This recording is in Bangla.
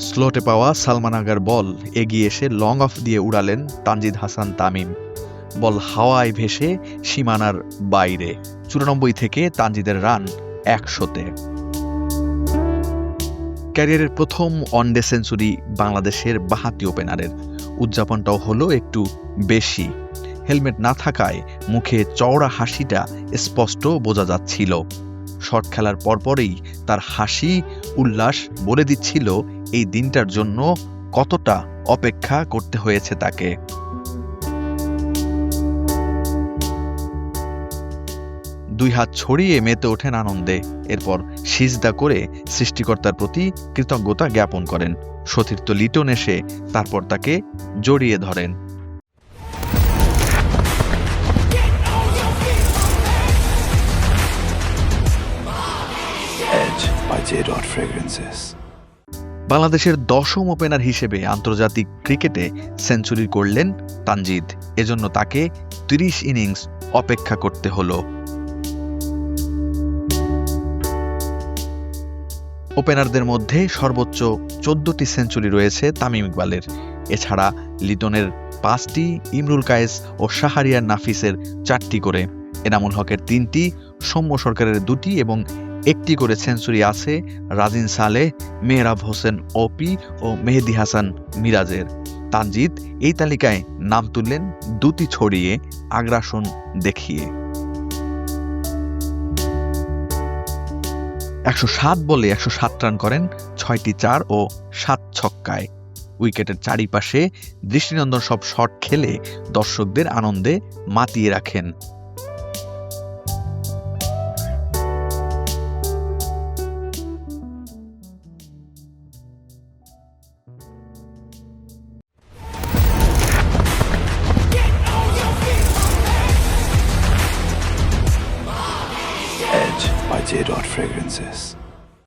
স্লোটে পাওয়া সালমান আগার বল এগিয়ে এসে লং অফ দিয়ে উড়ালেন তানজিদ হাসান তামিম। বল হাওয়ায় ভেসে সীমানার বাইরে। 94 থেকে তানজিদের রান 100-তে। ক্যারিয়ারের প্রথম ওয়ানডে সেঞ্চুরি বাংলাদেশের বাঁহাতি ওপেনারের। উদযাপনটাও হলো একটু বেশি। হেলমেট না থাকায় মুখে চওড়া হাসিটা স্পষ্ট বোঝা যাচ্ছিল। শট খেলার পরপরই তার হাসি উল্লাস বলে দিচ্ছিল এই দিনটার জন্য কতটা অপেক্ষা করতে হয়েছে তাকে। দুই হাত ছড়িয়ে মেতে ওঠেন আনন্দে। এরপর সিজদা করে সৃষ্টিকর্তার প্রতি কৃতজ্ঞতা জ্ঞাপন করেন। সতীর্থ লিটন এসে তারপর তাকে জড়িয়ে ধরেন। বাংলাদেশের 10ম ওপেনার হিসেবে আন্তর্জাতিক ক্রিকেটে সেঞ্চুরি করলেন তানজিদ। এজন্য তাকে 30 ইনিংস অপেক্ষা করতে হলো। ওপেনারদের মধ্যে সর্বোচ্চ 14টি সেঞ্চুরি রয়েছে তামিম ইকবালের। এছাড়া লিটনের 5টি, ইমরুল কায়েস ও শাহরিয়ার নাফিসের 4টি করে, এনামুল হকের 3টি, সৌম্য সরকারের 2টি এবং 1টি করে সেঞ্চুরি আছে রাজিন সালেহ, মেহরাব হোসেন ওপি ও মেহেদী হাসান মিরাজের। তানজিদ এই তালিকায় নাম তুললেন 2টি ছড়িয়ে, আগ্রাসন দেখিয়ে। 107 বলে 107 রান করেন, 6টি 4 ও 7 ছক্কায়। উইকেটের চারিপাশে দৃষ্টিনন্দন সব শট খেলে দর্শকদের আনন্দে মাতিয়ে রাখেন। Edge by J. Fragrances.